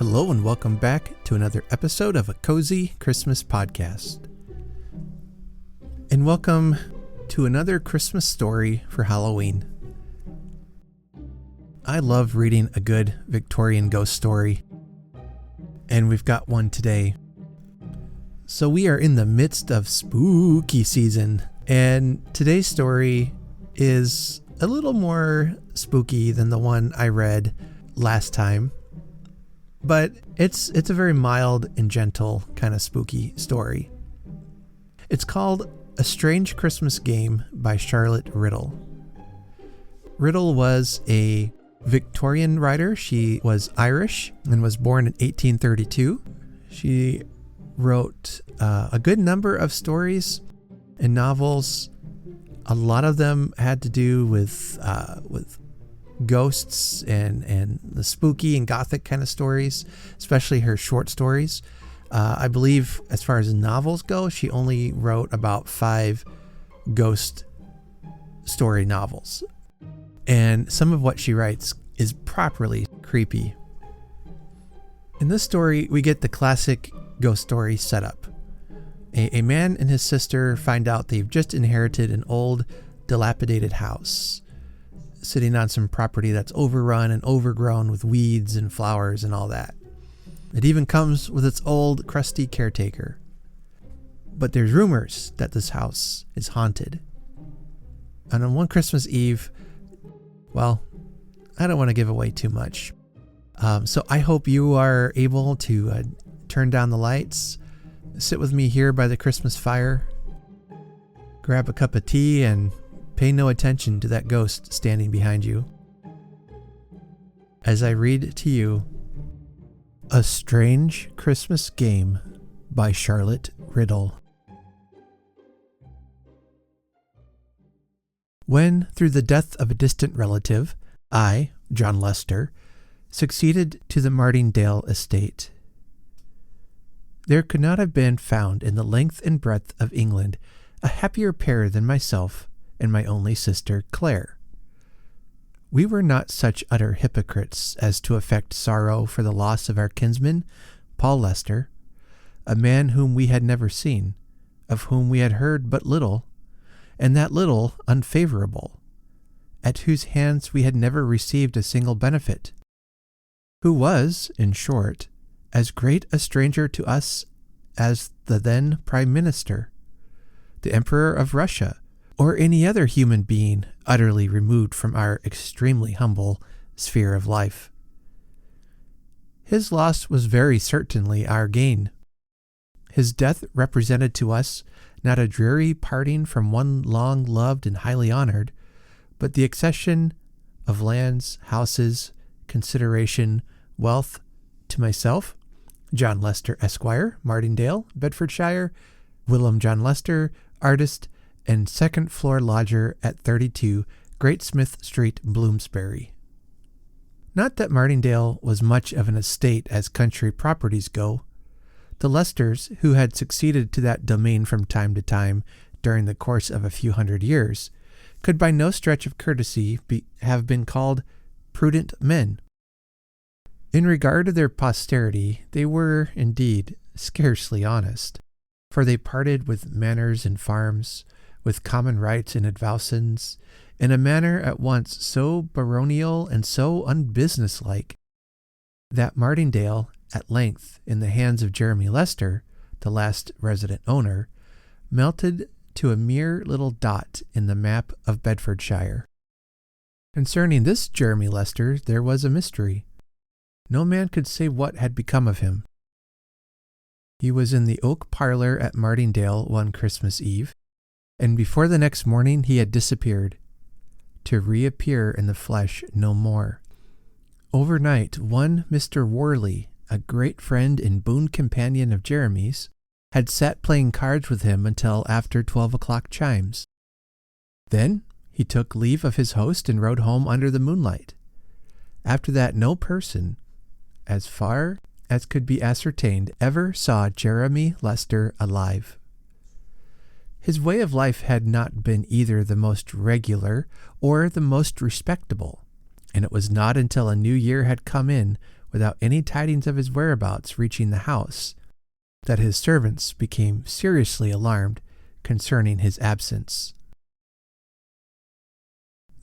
Hello and welcome back to another episode of a Cozy Christmas podcast. And welcome to another Christmas story for Halloween. I love reading a good Victorian ghost story, and we've got one today. So we are in the midst of spooky season, and today's story is a little more spooky than the one I read last time. But it's a very mild and gentle kind of spooky story. It's called A Strange Christmas Game by Charlotte Riddell. Riddell was a Victorian writer. She was Irish and was born in 1832. She wrote a good number of stories and novels. A lot of them had to do with ghosts and the spooky and gothic kind of stories, especially her short stories. I believe as far as novels go, she only wrote about 5 ghost story novels. And some of what she writes is properly creepy. In this story, we get the classic ghost story setup. A man and his sister find out they've just inherited an old, dilapidated house, sitting on some property that's overrun and overgrown with weeds and flowers and all that. It even comes with its old, crusty caretaker. But there's rumors that this house is haunted. And on one Christmas Eve, well, I don't want to give away too much. So I hope you are able to turn down the lights, sit with me here by the Christmas fire, grab a cup of tea, and pay no attention to that ghost standing behind you as I read to you A Strange Christmas Game by Charlotte Riddell. When, through the death of a distant relative, I, John Lester, succeeded to the Martingale estate, there could not have been found in the length and breadth of England a happier pair than myself and my only sister, Claire. We were not such utter hypocrites as to affect sorrow for the loss of our kinsman, Paul Lester, a man whom we had never seen, of whom we had heard but little, and that little unfavorable, at whose hands we had never received a single benefit, who was, in short, as great a stranger to us as the then Prime Minister, the Emperor of Russia, or any other human being utterly removed from our extremely humble sphere of life. His loss was very certainly our gain. His death represented to us not a dreary parting from one long loved and highly honored, but the accession of lands, houses, consideration, wealth to myself, John Lester, Esquire, Martingale, Bedfordshire, Willem John Lester, artist, and second-floor lodger at 32 Great Smith Street, Bloomsbury. Not that Martingale was much of an estate as country properties go. The Lesters, who had succeeded to that domain from time to time during the course of a few hundred years, could by no stretch of courtesy have been called prudent men. In regard to their posterity, they were, indeed, scarcely honest, for they parted with manors and farms, with common rights and advowsons, in a manner at once so baronial and so unbusinesslike, that Martingale, at length, in the hands of Jeremy Lester, the last resident owner, melted to a mere little dot in the map of Bedfordshire. Concerning this Jeremy Lester there was a mystery. No man could say what had become of him. He was in the oak parlour at Martingale one Christmas Eve, and before the next morning he had disappeared, to reappear in the flesh no more. Overnight, one Mr. Worley, a great friend and boon companion of Jeremy's, had sat playing cards with him until after 12 o'clock chimes. Then he took leave of his host and rode home under the moonlight. After that, no person, as far as could be ascertained, ever saw Jeremy Lester alive. His way of life had not been either the most regular or the most respectable, and it was not until a new year had come in without any tidings of his whereabouts reaching the house, that his servants became seriously alarmed concerning his absence.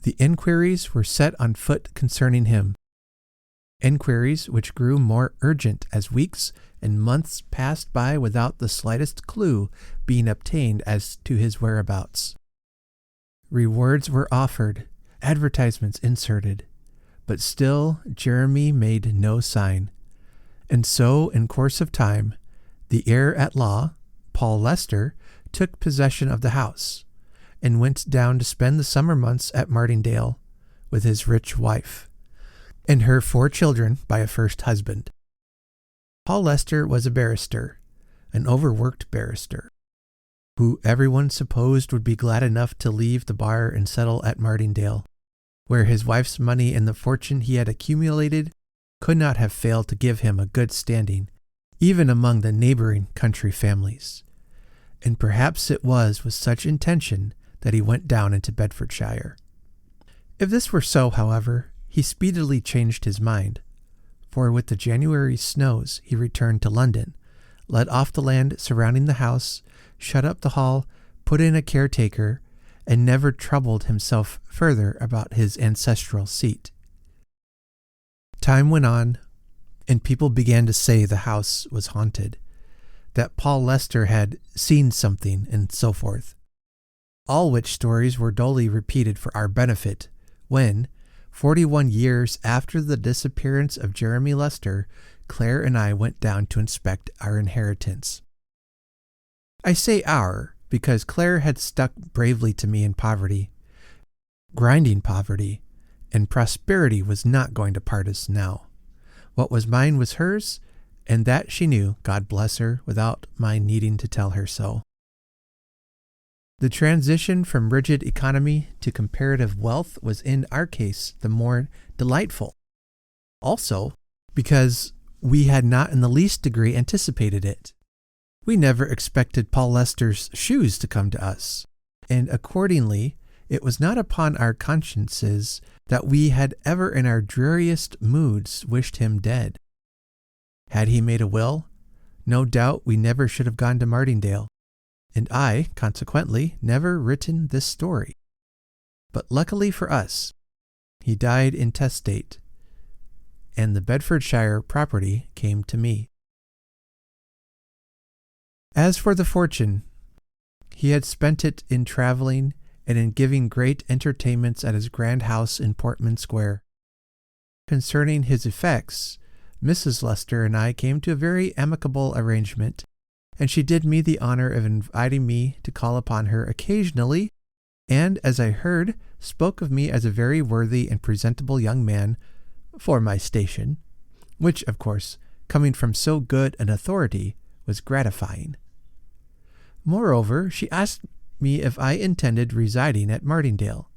The inquiries were set on foot concerning him, inquiries which grew more urgent as weeks and months passed by without the slightest clue being obtained as to his whereabouts. Rewards were offered, advertisements inserted, but still Jeremy made no sign. And so, in course of time, the heir at law, Paul Lester, took possession of the house, and went down to spend the summer months at Martindale with his rich wife, and her 4 children by a first husband. Paul Lester was a barrister, an overworked barrister, who everyone supposed would be glad enough to leave the bar and settle at Martindale, where his wife's money and the fortune he had accumulated could not have failed to give him a good standing, even among the neighboring country families. And perhaps it was with such intention that he went down into Bedfordshire. If this were so, however, he speedily changed his mind, for with the January snows he returned to London, let off the land surrounding the house, shut up the hall, put in a caretaker, and never troubled himself further about his ancestral seat. Time went on, and people began to say the house was haunted, that Paul Lester had seen something, and so forth. All which stories were dully repeated for our benefit, when, 41 years after the disappearance of Jeremy Lester, Claire and I went down to inspect our inheritance. I say our, because Claire had stuck bravely to me in poverty, grinding poverty, and prosperity was not going to part us now. What was mine was hers, and that she knew, God bless her, without my needing to tell her so. The transition from rigid economy to comparative wealth was in our case the more delightful. Also, because we had not in the least degree anticipated it. We never expected Paul Lester's shoes to come to us, and accordingly, it was not upon our consciences that we had ever in our dreariest moods wished him dead. Had he made a will, no doubt we never should have gone to Martindale, and I, consequently, never written this story. But luckily for us, he died intestate, and the Bedfordshire property came to me. As for the fortune, he had spent it in travelling and in giving great entertainments at his grand house in Portman Square. Concerning his effects, Mrs. Lester and I came to a very amicable arrangement, and she did me the honor of inviting me to call upon her occasionally, and, as I heard, spoke of me as a very worthy and presentable young man for my station, which, of course, coming from so good an authority, was gratifying. Moreover, she asked me if I intended residing at Martindale,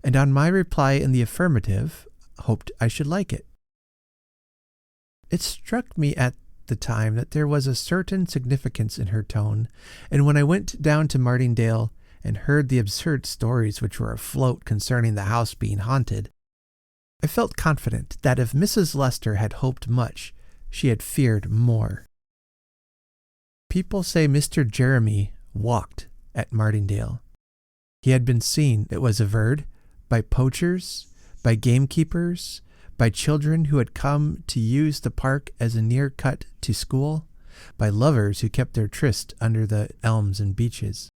and on my reply in the affirmative, hoped I should like it. It struck me at the time that there was a certain significance in her tone, and when I went down to Martindale and heard the absurd stories which were afloat concerning the house being haunted, I felt confident that if Mrs. Lester had hoped much, she had feared more. People say Mr. Jeremy walked at Martindale. He had been seen, it was averred, by poachers, by gamekeepers, by children who had come to use the park as a near cut to school, by lovers who kept their tryst under the elms and beeches.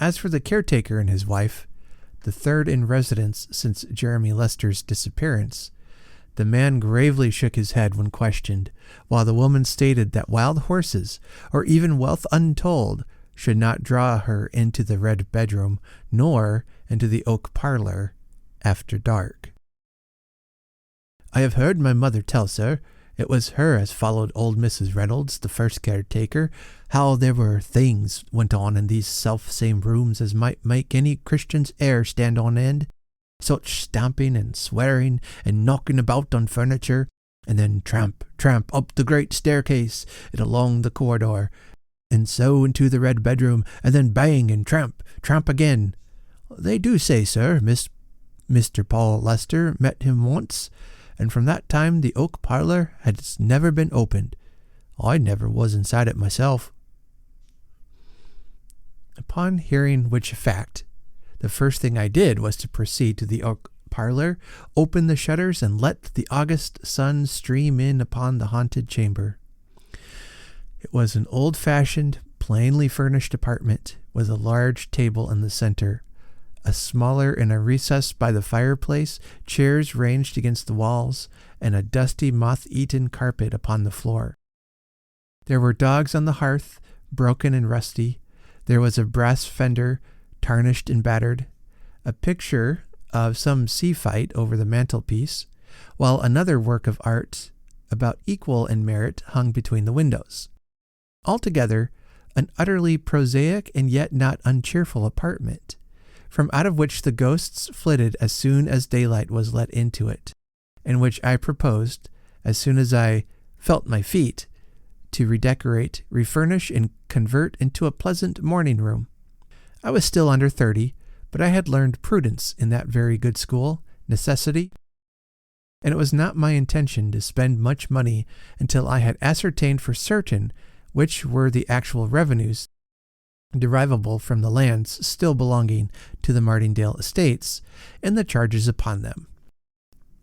As for the caretaker and his wife, the third in residence since Jeremy Lester's disappearance, the man gravely shook his head when questioned, while the woman stated that wild horses, or even wealth untold, should not draw her into the red bedroom, nor into the oak parlor after dark. I have heard my mother tell, sir, it was her as followed old Mrs. Reynolds, the first caretaker, how there were things went on in these self-same rooms as might make any Christian's hair stand on end. Such stamping and swearing and knocking about on furniture, and then tramp, tramp up the great staircase and along the corridor, and so into the red bedroom, and then bang and tramp, tramp again. They do say, sir, Mr. Paul Lester met him once, and from that time the oak parlor has never been opened. I never was inside it myself." Upon hearing which fact, the first thing I did was to proceed to the oak parlor, open the shutters, and let the August sun stream in upon the haunted chamber. It was an old-fashioned, plainly furnished apartment, with a large table in the center, a smaller in a recess by the fireplace, chairs ranged against the walls, and a dusty, moth-eaten carpet upon the floor. There were dogs on the hearth, broken and rusty. There was a brass fender, tarnished and battered, a picture of some sea fight over the mantelpiece, while another work of art, about equal in merit, hung between the windows. Altogether, an utterly prosaic and yet not uncheerful apartment, from out of which the ghosts flitted as soon as daylight was let into it, and which I proposed, as soon as I felt my feet, to redecorate, refurnish, and convert into a pleasant morning room. I was still under 30, but I had learned prudence in that very good school, necessity, and it was not my intention to spend much money until I had ascertained for certain which were the actual revenues derivable from the lands still belonging to the Martindale estates and the charges upon them.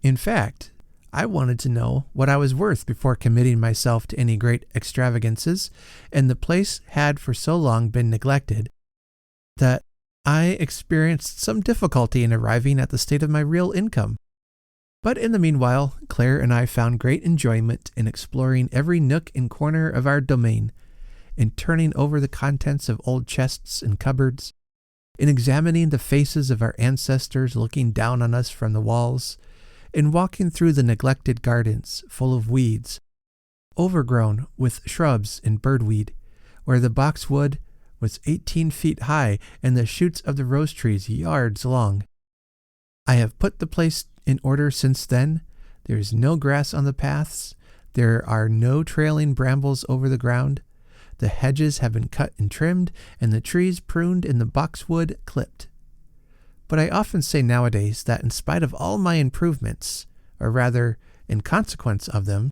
In fact, I wanted to know what I was worth before committing myself to any great extravagances, and the place had for so long been neglected that I experienced some difficulty in arriving at the state of my real income. But in the meanwhile, Claire and I found great enjoyment in exploring every nook and corner of our domain, in turning over the contents of old chests and cupboards, in examining the faces of our ancestors looking down on us from the walls, in walking through the neglected gardens full of weeds, overgrown with shrubs and birdweed, where the boxwood was 18 feet high and the shoots of the rose trees yards long. I have put the place in order since then. There is no grass on the paths. There are no trailing brambles over the ground. The hedges have been cut and trimmed, and the trees pruned and the boxwood clipped. But I often say nowadays that in spite of all my improvements, or rather, in consequence of them,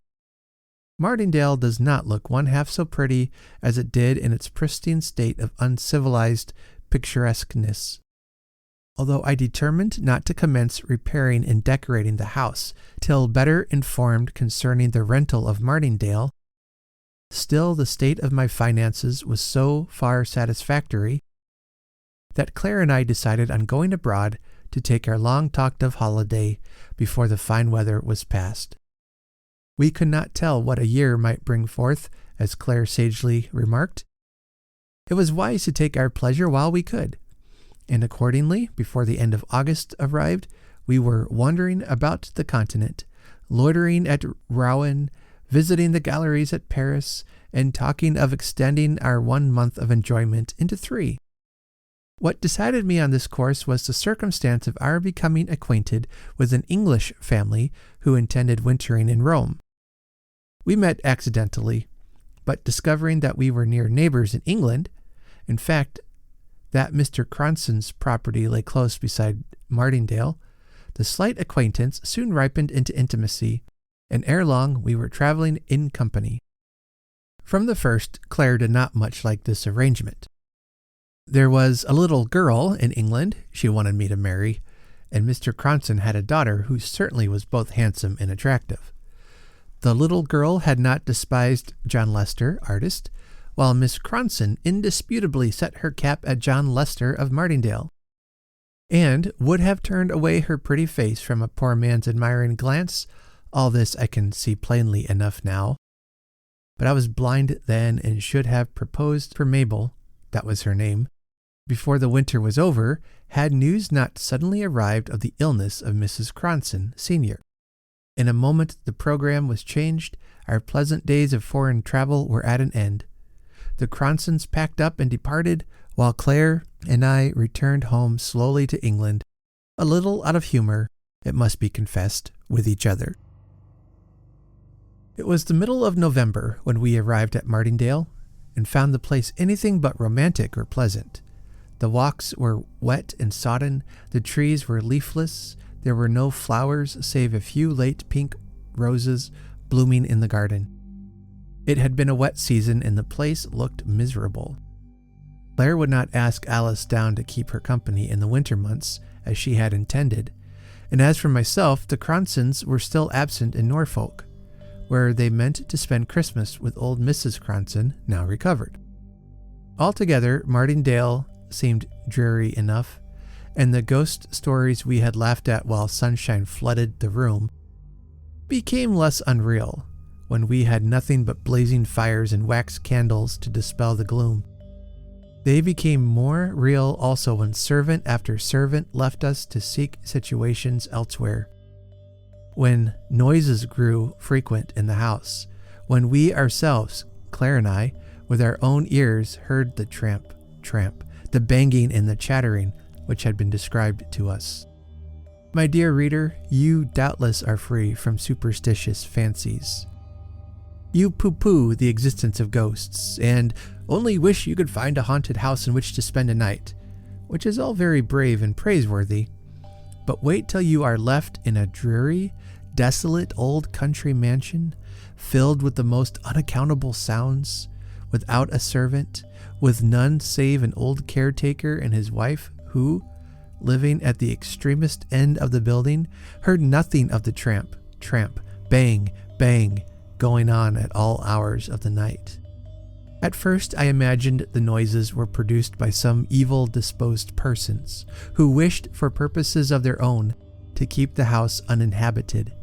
Martindale does not look one half so pretty as it did in its pristine state of uncivilized picturesqueness. Although I determined not to commence repairing and decorating the house till better informed concerning the rental of Martindale, still the state of my finances was so far satisfactory that Claire and I decided on going abroad to take our long-talked-of holiday before the fine weather was past. We could not tell what a year might bring forth, as Claire sagely remarked. It was wise to take our pleasure while we could, and accordingly, before the end of August arrived, we were wandering about the continent, loitering at Rouen, visiting the galleries at Paris, and talking of extending our 1 month of enjoyment into 3. What decided me on this course was the circumstance of our becoming acquainted with an English family who intended wintering in Rome. We met accidentally, but discovering that we were near neighbors in England, in fact, that Mr. Cronson's property lay close beside Martindale, the slight acquaintance soon ripened into intimacy, and ere long we were traveling in company. From the first, Claire did not much like this arrangement. There was a little girl in England she wanted me to marry, and Mr. Cronson had a daughter who certainly was both handsome and attractive. The little girl had not despised John Lester, artist, while Miss Cronson indisputably set her cap at John Lester of Martindale, and would have turned away her pretty face from a poor man's admiring glance. All this I can see plainly enough now. But I was blind then and should have proposed for Mabel, that was her name, before the winter was over, had news not suddenly arrived of the illness of Mrs. Cronson, Sr. In a moment the program was changed. Our pleasant days of foreign travel were at an end. The Cronsons packed up and departed, while Claire and I returned home slowly to England, a little out of humor, it must be confessed, with each other. It was the middle of November when we arrived at Martindale, and found the place anything but romantic or pleasant. The walks were wet and sodden, the trees were leafless, There were no flowers save a few late pink roses blooming in the garden. It had been a wet season and the place looked miserable. Claire would not ask Alice down to keep her company in the winter months as she had intended, and as for myself, the Cronsons were still absent in Norfolk, where they meant to spend Christmas with old Mrs. Cronson, now recovered. Altogether, Martindale seemed dreary enough, and the ghost stories we had laughed at while sunshine flooded the room became less unreal when we had nothing but blazing fires and wax candles to dispel the gloom. They became more real also when servant after servant left us to seek situations elsewhere. When noises grew frequent in the house, when we ourselves, Claire and I, with our own ears heard the tramp, tramp, the banging and the chattering which had been described to us. My dear reader, you doubtless are free from superstitious fancies. You pooh-pooh the existence of ghosts, and only wish you could find a haunted house in which to spend a night, which is all very brave and praiseworthy. But wait till you are left in a dreary, desolate old country mansion, filled with the most unaccountable sounds, without a servant, with none save an old caretaker and his wife who, living at the extremest end of the building, heard nothing of the tramp, tramp, bang, bang, going on at all hours of the night. At first I imagined the noises were produced by some evil-disposed persons who wished, for purposes of their own, to keep the house uninhabited.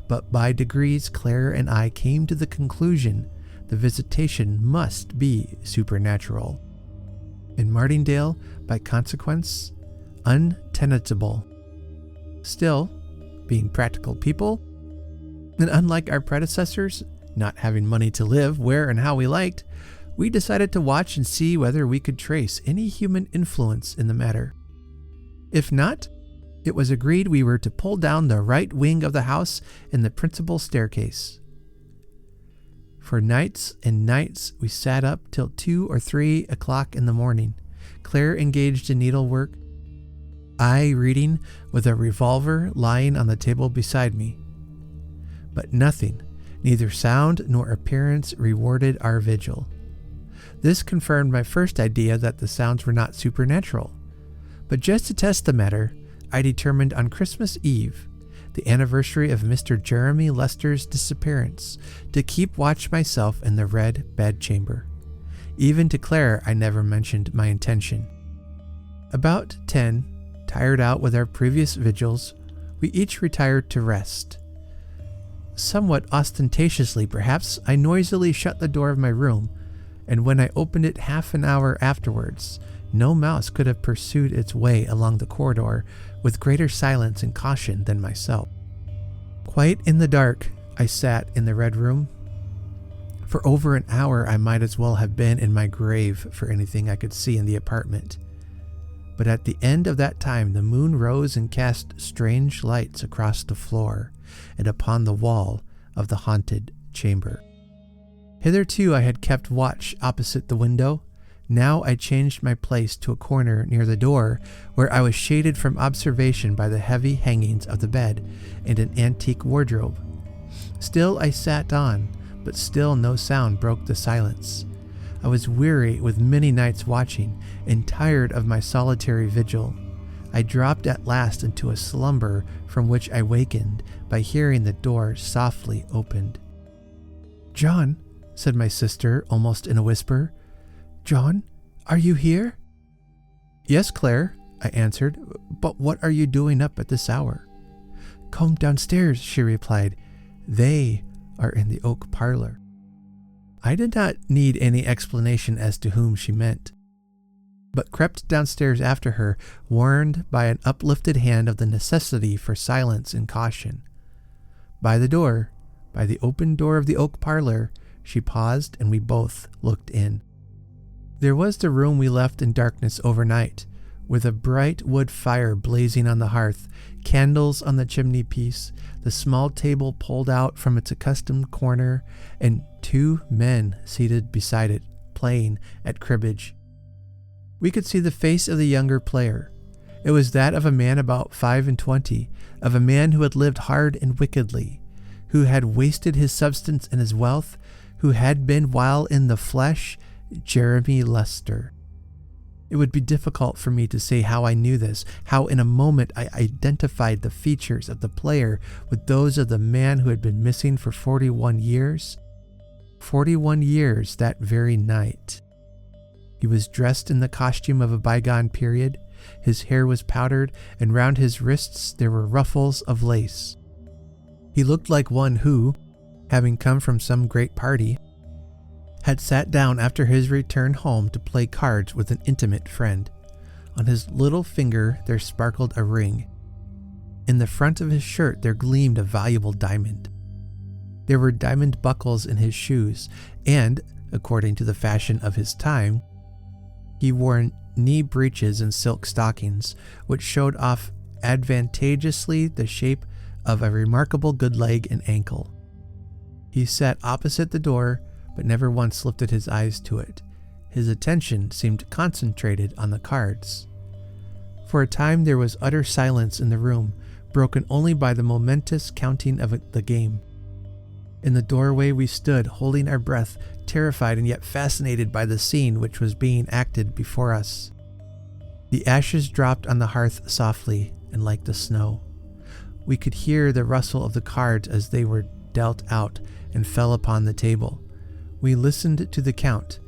But by degrees Claire and I came to the conclusion the visitation must be supernatural, and Martindale, by consequence, untenantable. Still, being practical people, and unlike our predecessors, not having money to live where and how we liked, we decided to watch and see whether we could trace any human influence in the matter. If not, it was agreed we were to pull down the right wing of the house and the principal staircase. For nights and nights we sat up till 2 or 3 o'clock in the morning, Claire engaged in needlework, I reading with a revolver lying on the table beside me. But nothing, neither sound nor appearance, rewarded our vigil. This confirmed my first idea that the sounds were not supernatural. But just to test the matter, I determined on Christmas Eve, the anniversary of Mr. Jeremy Lester's disappearance, to keep watch myself in the red bedchamber. Even to Claire I never mentioned my intention. About 10, tired out with our previous vigils, we each retired to rest. Somewhat ostentatiously, perhaps, I noisily shut the door of my room, and when I opened it half an hour afterwards, no mouse could have pursued its way along the corridor with greater silence and caution than myself. Quite in the dark, I sat in the red room. For over an hour I might as well have been in my grave for anything I could see in the apartment. But at the end of that time the moon rose and cast strange lights across the floor and upon the wall of the haunted chamber. Hitherto I had kept watch opposite the window. Now I changed my place to a corner near the door, where I was shaded from observation by the heavy hangings of the bed and an antique wardrobe. Still I sat on, but still no sound broke the silence. I was weary with many nights watching, and tired of my solitary vigil. I dropped at last into a slumber from which I wakened by hearing the door softly opened. "John," said my sister, almost in a whisper. "John, are you here?" "Yes, Claire," I answered, "but what are you doing up at this hour?" "Come downstairs," she replied. "They are in the oak parlor." I did not need any explanation as to whom she meant, but crept downstairs after her, warned by an uplifted hand of the necessity for silence and caution. By the open door of the oak parlor, she paused, and we both looked in. There was the room we left in darkness overnight, with a bright wood fire blazing on the hearth, candles on the chimney piece, the small table pulled out from its accustomed corner, and 2 men seated beside it, playing at cribbage. We could see the face of the younger player, It was that of a man about 25, of a man who had lived hard and wickedly, who had wasted his substance and his wealth, who had been while in the flesh Jeremy Lester. It would be difficult for me to say how I knew this, how in a moment I identified the features of the player with those of the man who had been missing for 41 years. 41 years that very night. He was dressed in the costume of a bygone period. His hair was powdered, and round his wrists there were ruffles of lace. He looked like one who, having come from some great party, had sat down after his return home to play cards with an intimate friend. On his little finger there sparkled a ring. In the front of his shirt there gleamed a valuable diamond. There were diamond buckles in his shoes, and, according to the fashion of his time, he wore knee breeches and silk stockings, which showed off advantageously the shape of a remarkable good leg and ankle. He sat opposite the door, but never once lifted his eyes to it. His attention seemed concentrated on the cards. For a time there was utter silence in the room, broken only by the momentous counting of the game. In the doorway we stood, holding our breath, terrified and yet fascinated by the scene which was being acted before us. The ashes dropped on the hearth softly and like the snow. We could hear the rustle of the cards as they were dealt out and fell upon the table. We listened to the count,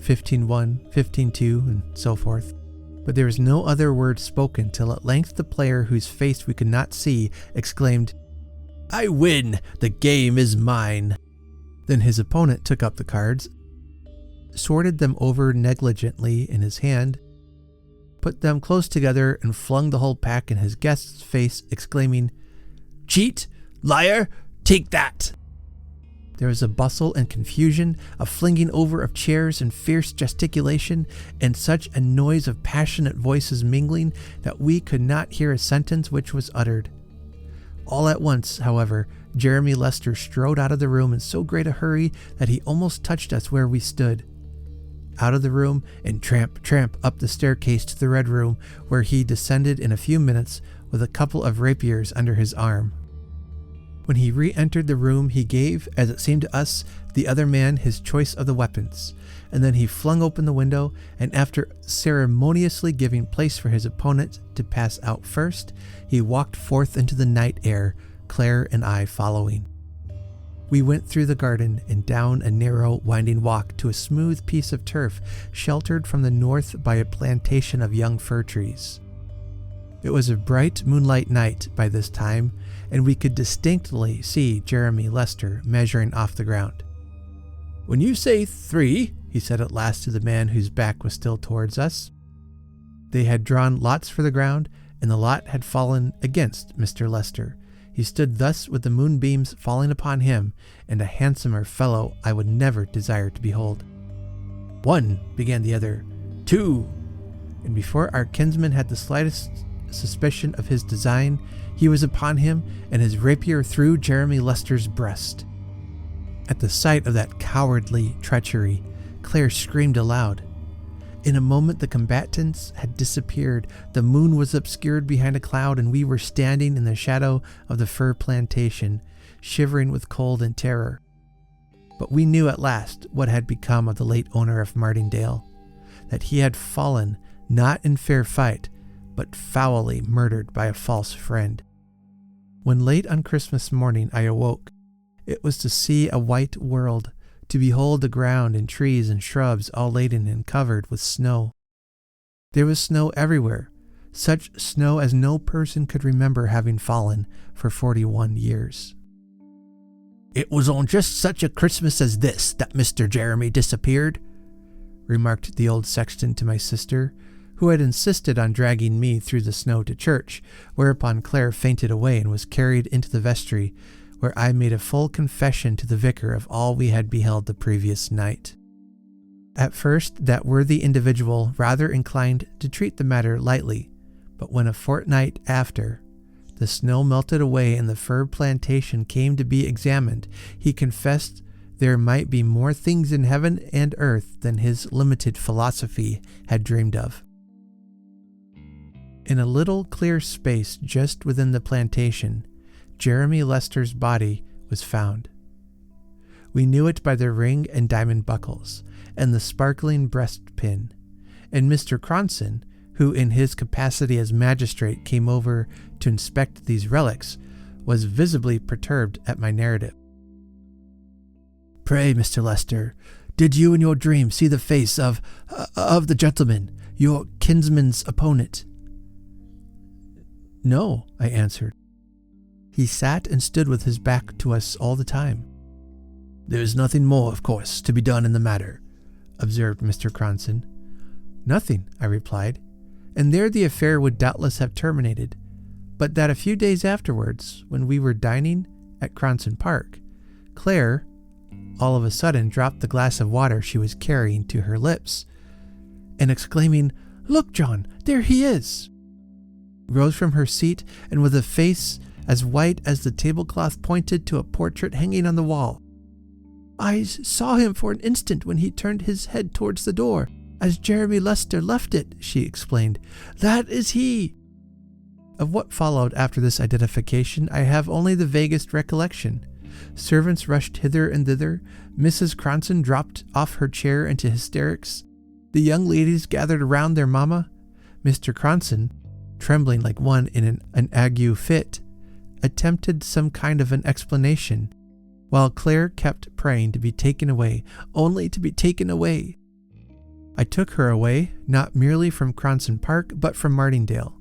15-1, 15-2, and so forth, but there was no other word spoken till at length the player, whose face we could not see, exclaimed, "I win! The game is mine!" Then his opponent took up the cards, sorted them over negligently in his hand, put them close together, and flung the whole pack in his guest's face, exclaiming, "Cheat! Liar! Take that!" There was a bustle and confusion, a flinging over of chairs and fierce gesticulation, and such a noise of passionate voices mingling that we could not hear a sentence which was uttered. All at once, however, Jeremy Lester strode out of the room in so great a hurry that he almost touched us where we stood. Out of the room, and tramp, tramp up the staircase to the Red Room, where he descended in a few minutes with a couple of rapiers under his arm. When he re-entered the room, he gave, as it seemed to us, the other man his choice of the weapons, and then he flung open the window, and after ceremoniously giving place for his opponent to pass out first, he walked forth into the night air, Claire and I following. We went through the garden and down a narrow, winding walk to a smooth piece of turf sheltered from the north by a plantation of young fir trees. It was a bright moonlight night by this time, and we could distinctly see Jeremy Lester measuring off the ground. "When you say 3, he said at last to the man whose back was still towards us. They had drawn lots for the ground, and the lot had fallen against Mr. Lester. He stood thus with the moonbeams falling upon him, and a handsomer fellow I would never desire to behold. 1, began the other. 2, and before our kinsman had the slightest suspicion of his design, he was upon him, and his rapier through Jeremy Lester's breast. At the sight of that cowardly treachery, Claire screamed aloud. In a moment the combatants had disappeared, the moon was obscured behind a cloud, and we were standing in the shadow of the fir plantation, shivering with cold and terror. But we knew at last what had become of the late owner of Martindale, that he had fallen not in fair fight, but foully murdered by a false friend. When late on Christmas morning I awoke, it was to see a white world, to behold the ground and trees and shrubs all laden and covered with snow. There was snow everywhere, such snow as no person could remember having fallen for 41 years. "It was on just such a Christmas as this that Mr. Jeremy disappeared," remarked the old sexton to my sister, who had insisted on dragging me through the snow to church, whereupon Claire fainted away and was carried into the vestry, where I made a full confession to the vicar of all we had beheld the previous night. At first, that worthy individual rather inclined to treat the matter lightly, but when a fortnight after the snow melted away and the fir plantation came to be examined, he confessed there might be more things in heaven and earth than his limited philosophy had dreamed of. In a little clear space just within the plantation, Jeremy Lester's body was found. We knew it by the ring and diamond buckles and the sparkling breastpin, and Mr. Cronson, who in his capacity as magistrate came over to inspect these relics, was visibly perturbed at my narrative. "Pray, Mr. Lester, did you in your dream see the face of the gentleman, your kinsman's opponent?" "No," I answered. "He sat and stood with his back to us all the time." "There is nothing more, of course, to be done in the matter," observed Mr. Cronson. "Nothing," I replied, and there the affair would doubtless have terminated, but that a few days afterwards, when we were dining at Cronson Park, Claire all of a sudden dropped the glass of water she was carrying to her lips, and exclaiming, "Look, John, there he is!" rose from her seat and with a face as white as the tablecloth pointed to a portrait hanging on the wall. "I saw him for an instant when he turned his head towards the door, as Jeremy Lester left it," she explained. "That is he." Of what followed after this identification I have only the vaguest recollection. Servants rushed hither and thither. Mrs. Cronson dropped off her chair into hysterics. The young ladies gathered around their mamma. Mr. Cronson, trembling like one in an ague fit, attempted some kind of an explanation, while Claire kept praying to be taken away, only to be taken away. I took her away, not merely from Cronson Park, but from Martingale.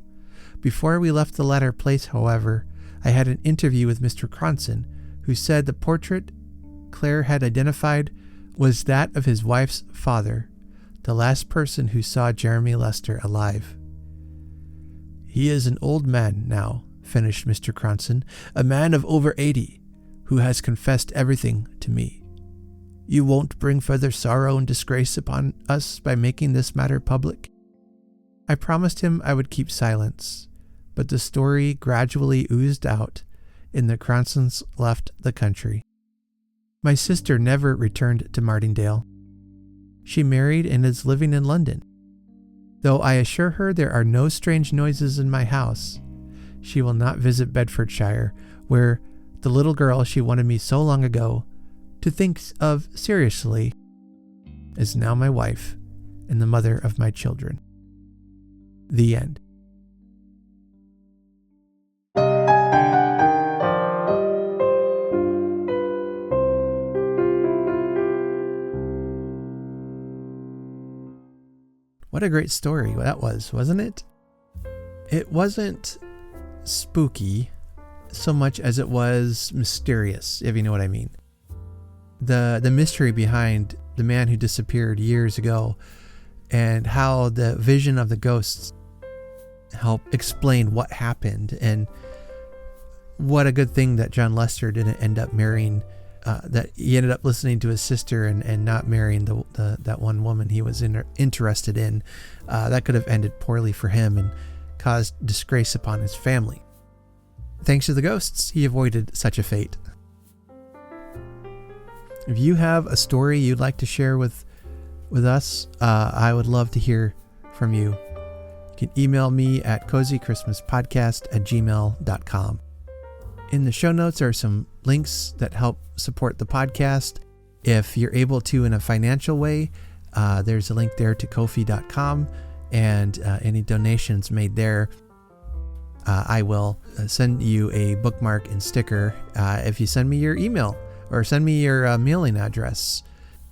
Before we left the latter place, however, I had an interview with Mr. Cronson, who said the portrait Claire had identified was that of his wife's father, the last person who saw Jeremy Lester alive. "He is an old man now," finished Mr. Cronson, "a man of over 80, who has confessed everything to me. You won't bring further sorrow and disgrace upon us by making this matter public?" I promised him I would keep silence, but the story gradually oozed out, and the Cronsons left the country. My sister never returned to Martingale. She married and is living in London. Though I assure her there are no strange noises in my house, she will not visit Bedfordshire, where the little girl she wanted me so long ago to think of seriously is now my wife and the mother of my children. The end. What a great story that was, wasn't it? It wasn't spooky so much as it was mysterious, if you know what I mean. The mystery behind the man who disappeared years ago and how the vision of the ghosts help explain what happened, and what a good thing that John Lester didn't end up marrying, that he ended up listening to his sister and not marrying that one woman he was interested in. That could have ended poorly for him and caused disgrace upon his family. Thanks to the ghosts, he avoided such a fate. If you have a story you'd like to share with us, I would love to hear from you. You can email me at cozychristmaspodcast@gmail.com. In the show notes are some links that help support the podcast. If you're able to in a financial way, there's a link there to Ko-fi.com, and any donations made there, I will send you a bookmark and sticker if you send me your email or send me your mailing address.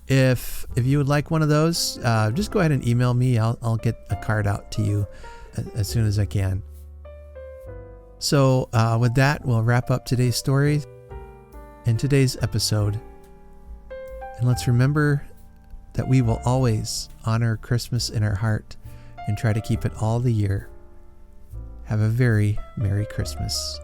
If you would like one of those, just go ahead and email me. I'll get a card out to you as soon as I can. So with that, we'll wrap up today's story and today's episode. And let's remember that we will always honor Christmas in our heart and try to keep it all the year. Have a very Merry Christmas.